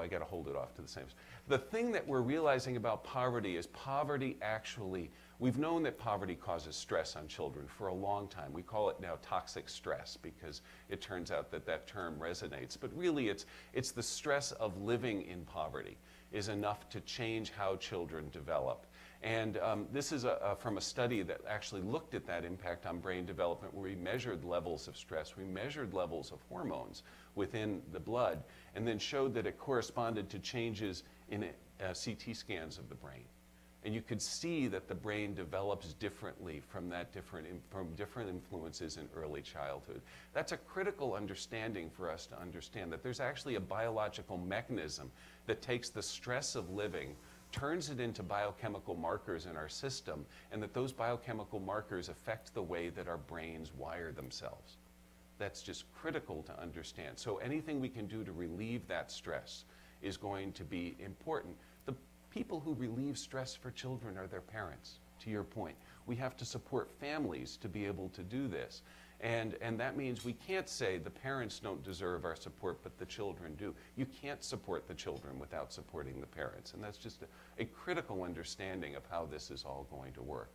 I got to hold it off to the same. The thing that we're realizing about poverty is poverty actually, we've known that poverty causes stress on children for a long time. We call it now toxic stress because it turns out that that term resonates. But really it's the stress of living in poverty is enough to change how children develop. And this is from a study that actually looked at that impact on brain development, where we measured levels of stress, we measured levels of hormones within the blood, and then showed that it corresponded to changes in CT scans of the brain. And you could see that the brain develops differently from different influences in early childhood. That's a critical understanding for us to understand that there's actually a biological mechanism that takes the stress of living, turns it into biochemical markers in our system, and that those biochemical markers affect the way that our brains wire themselves. That's just critical to understand. So anything we can do to relieve that stress is going to be important. The people who relieve stress for children are their parents, to your point. We have to support families to be able to do this. And that means we can't say the parents don't deserve our support, but the children do. You can't support the children without supporting the parents. And that's just a critical understanding of how this is all going to work.